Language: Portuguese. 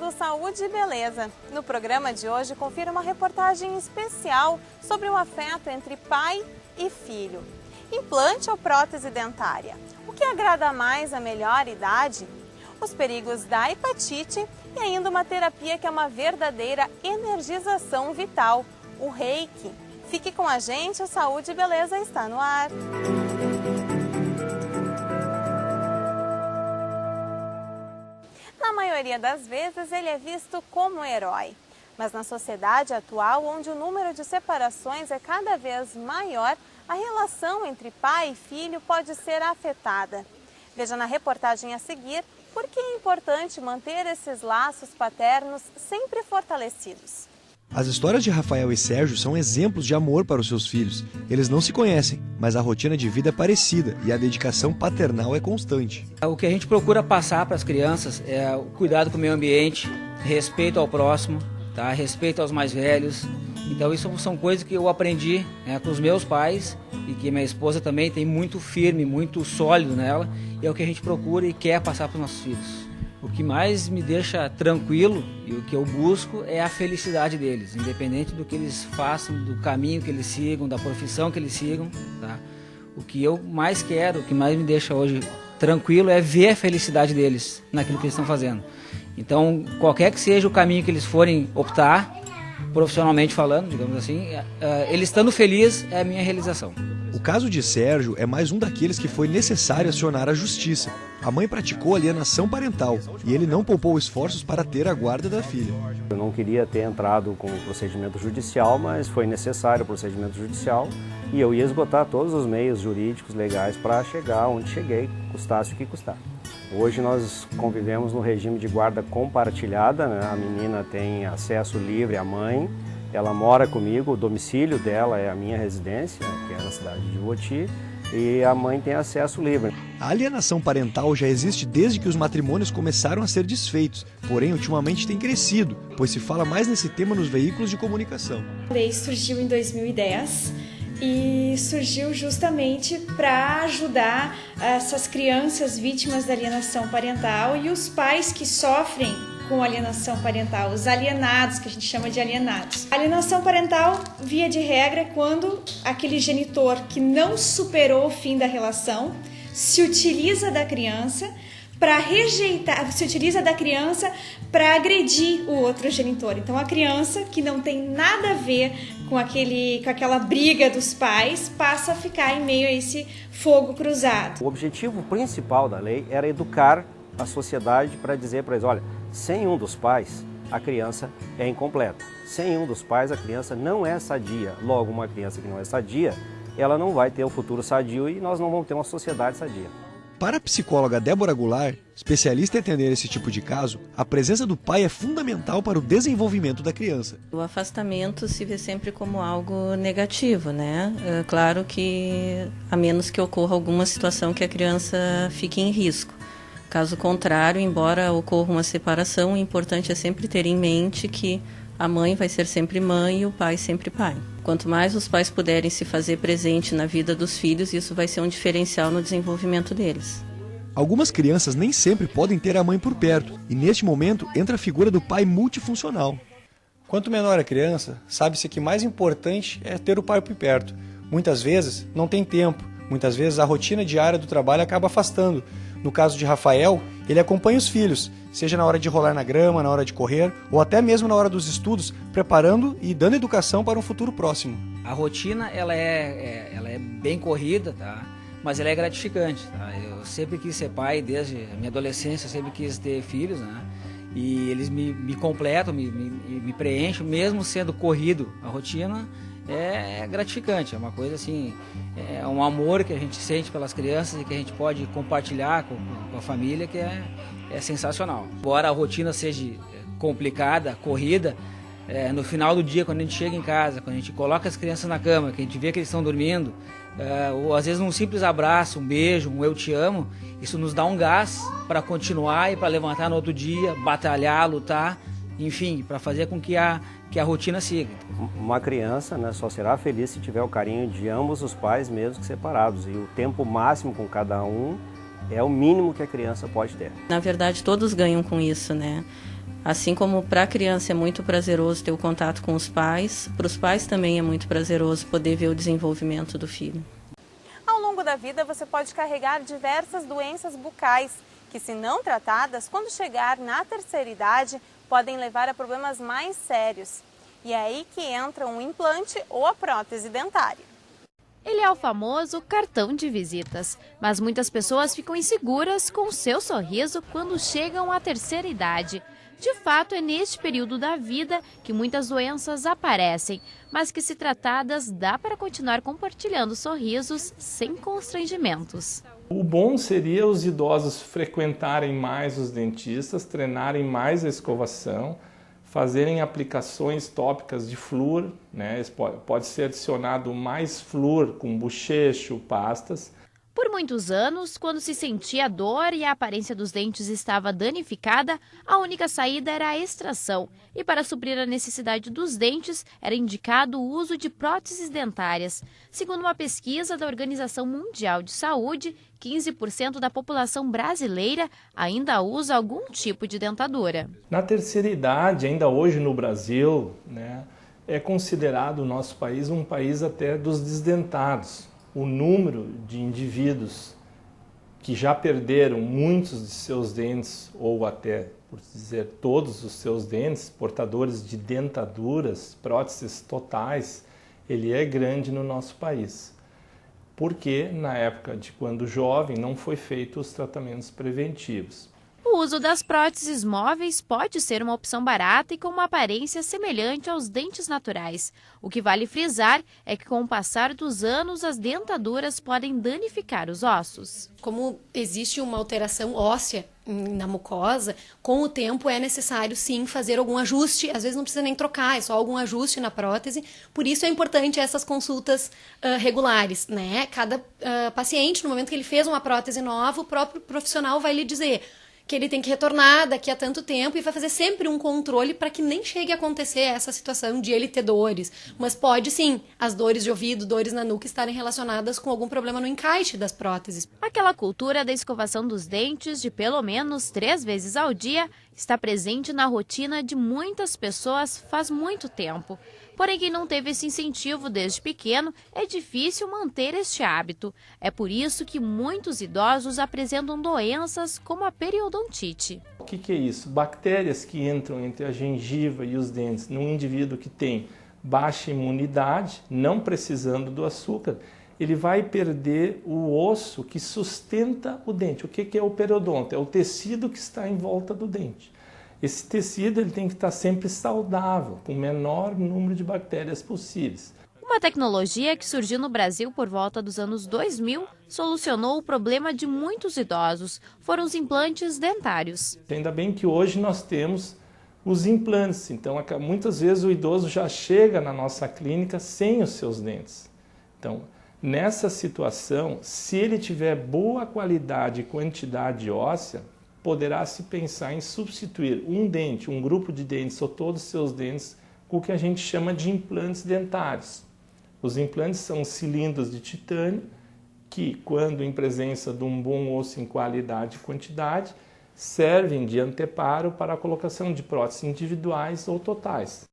assistindo Saúde e Beleza. No programa de hoje, confira uma reportagem especial sobre o afeto entre pai e filho. Implante ou prótese dentária? O que agrada mais a melhor idade? Os perigos da hepatite e ainda uma terapia que é uma verdadeira energização vital, o Reiki. Fique com a gente, o Saúde e Beleza está no ar. Na maioria das vezes, ele é visto como herói. Mas na sociedade atual, onde o número de separações é cada vez maior, a relação entre pai e filho pode ser afetada. Veja na reportagem a seguir por que é importante manter esses laços paternos sempre fortalecidos. As histórias de Rafael e Sérgio são exemplos de amor para os seus filhos. Eles não se conhecem, mas a rotina de vida é parecida e a dedicação paternal é constante. O que a gente procura passar para as crianças é o cuidado com o meio ambiente, respeito ao próximo, tá? Respeito aos mais velhos. Então isso são coisas que eu aprendi com os meus pais e que minha esposa também tem muito firme, muito sólido nela. E é o que a gente procura e quer passar para os nossos filhos. O que mais me deixa tranquilo e o que eu busco é a felicidade deles, independente do que eles façam, do caminho que eles sigam, da profissão que eles sigam. Tá? O que eu mais quero, o que mais me deixa hoje tranquilo é ver a felicidade deles naquilo que eles estão fazendo. Então, qualquer que seja o caminho que eles forem optar, profissionalmente falando, digamos assim, eles estando felizes é a minha realização. O caso de Sérgio é mais um daqueles que foi necessário acionar a justiça. A mãe praticou alienação parental e ele não poupou esforços para ter a guarda da filha. Eu não queria ter entrado com o procedimento judicial, mas foi necessário o procedimento judicial e eu ia esgotar todos os meios jurídicos legais para chegar onde cheguei, custasse o que custar. Hoje nós convivemos no regime de guarda compartilhada, né? A menina tem acesso livre à mãe, ela mora comigo, o domicílio dela é a minha residência, que é na cidade de Voti, e a mãe tem acesso livre. A alienação parental já existe desde que os matrimônios começaram a ser desfeitos, porém ultimamente tem crescido, pois se fala mais nesse tema nos veículos de comunicação. A lei surgiu em 2010 e surgiu justamente para ajudar essas crianças vítimas da alienação parental e os pais que sofrem com alienação parental, os alienados, que a gente chama de alienados. A alienação parental, via de regra, é quando aquele genitor que não superou o fim da relação se utiliza da criança para rejeitar, se utiliza da criança para agredir o outro genitor. Então a criança, que não tem nada a ver com aquela briga dos pais, passa a ficar em meio a esse fogo cruzado. O objetivo principal da lei era educar a sociedade para dizer para eles, olha, sem um dos pais, a criança é incompleta. Sem um dos pais, a criança não é sadia. Logo, uma criança que não é sadia, ela não vai ter um futuro sadio e nós não vamos ter uma sociedade sadia. Para a psicóloga Débora Goulart, especialista em atender esse tipo de caso, a presença do pai é fundamental para o desenvolvimento da criança. O afastamento se vê sempre como algo negativo, né? É claro que, a menos que ocorra alguma situação que a criança fique em risco. Caso contrário, embora ocorra uma separação, o importante é sempre ter em mente que a mãe vai ser sempre mãe e o pai sempre pai. Quanto mais os pais puderem se fazer presente na vida dos filhos, isso vai ser um diferencial no desenvolvimento deles. Algumas crianças nem sempre podem ter a mãe por perto, e neste momento entra a figura do pai multifuncional. Quanto menor a criança, sabe-se que mais importante é ter o pai por perto. Muitas vezes não tem tempo, muitas vezes a rotina diária do trabalho acaba afastando. No caso de Rafael, ele acompanha os filhos, seja na hora de rolar na grama, na hora de correr, ou até mesmo na hora dos estudos, preparando e dando educação para um futuro próximo. A rotina ela é bem corrida, tá? Mas ela é gratificante. Tá? Eu sempre quis ser pai, desde a minha adolescência, eu sempre quis ter filhos, né? E eles me completam, me preenchem, mesmo sendo corrido a rotina. É gratificante, é uma coisa assim, é um amor que a gente sente pelas crianças e que a gente pode compartilhar com a família, que é sensacional. Embora a rotina seja complicada, corrida, no final do dia, quando a gente chega em casa, quando a gente coloca as crianças na cama, que a gente vê que eles estão dormindo, ou às vezes um simples abraço, um beijo, um eu te amo, isso nos dá um gás para continuar e para levantar no outro dia, batalhar, lutar, enfim, para fazer com que a rotina siga. Uma criança, né, só será feliz se tiver o carinho de ambos os pais, mesmo que separados. E o tempo máximo com cada um é o mínimo que a criança pode ter. Na verdade, todos ganham com isso, né? Assim como para a criança é muito prazeroso ter o contato com os pais, para os pais também é muito prazeroso poder ver o desenvolvimento do filho. Ao longo da vida, você pode carregar diversas doenças bucais, que, se não tratadas, quando chegar na terceira idade, podem levar a problemas mais sérios. E é aí que entra um implante ou a prótese dentária. Ele é o famoso cartão de visitas, mas muitas pessoas ficam inseguras com o seu sorriso quando chegam à terceira idade. De fato, é neste período da vida que muitas doenças aparecem, mas que, se tratadas, dá para continuar compartilhando sorrisos sem constrangimentos. O bom seria os idosos frequentarem mais os dentistas, treinarem mais a escovação, fazerem aplicações tópicas de flúor, né? Pode ser adicionado mais flúor com bochecho, pastas. Por muitos anos, quando se sentia dor e a aparência dos dentes estava danificada, a única saída era a extração. E para suprir a necessidade dos dentes, era indicado o uso de próteses dentárias. Segundo uma pesquisa da Organização Mundial de Saúde, 15% da população brasileira ainda usa algum tipo de dentadura. Na terceira idade, ainda hoje no Brasil, né, é considerado o nosso país um país até dos desdentados. O número de indivíduos que já perderam muitos de seus dentes, ou até, por dizer, todos os seus dentes, portadores de dentaduras, próteses totais, ele é grande no nosso país. Porque, na época de quando jovem, não foi feito os tratamentos preventivos. O uso das próteses móveis pode ser uma opção barata e com uma aparência semelhante aos dentes naturais. O que vale frisar é que, com o passar dos anos, as dentaduras podem danificar os ossos. Como existe uma alteração óssea na mucosa, com o tempo é necessário sim fazer algum ajuste, às vezes não precisa nem trocar, é só algum ajuste na prótese, por isso é importante essas consultas regulares, né? Cada paciente, no momento que ele fez uma prótese nova, o próprio profissional vai lhe dizer que ele tem que retornar daqui a tanto tempo e vai fazer sempre um controle para que nem chegue a acontecer essa situação de ele ter dores. Mas pode sim, as dores de ouvido, dores na nuca estarem relacionadas com algum problema no encaixe das próteses. Aquela cultura da escovação dos dentes de pelo menos 3 vezes ao dia está presente na rotina de muitas pessoas faz muito tempo. Porém, quem não teve esse incentivo desde pequeno, é difícil manter este hábito. É por isso que muitos idosos apresentam doenças como a periodontite. O que é isso? Bactérias que entram entre a gengiva e os dentes num indivíduo que tem baixa imunidade, não precisando do açúcar, ele vai perder o osso que sustenta o dente. O que é o periodonto? É o tecido que está em volta do dente. Esse tecido ele tem que estar sempre saudável, com o menor número de bactérias possíveis. Uma tecnologia que surgiu no Brasil por volta dos anos 2000 solucionou o problema de muitos idosos. Foram os implantes dentários. Ainda bem que hoje nós temos os implantes. Então, muitas vezes o idoso já chega na nossa clínica sem os seus dentes. Então, nessa situação, se ele tiver boa qualidade e quantidade óssea, poderá se pensar em substituir um dente, um grupo de dentes ou todos os seus dentes com o que a gente chama de implantes dentários. Os implantes são cilindros de titânio que, quando em presença de um bom osso em qualidade e quantidade, servem de anteparo para a colocação de próteses individuais ou totais.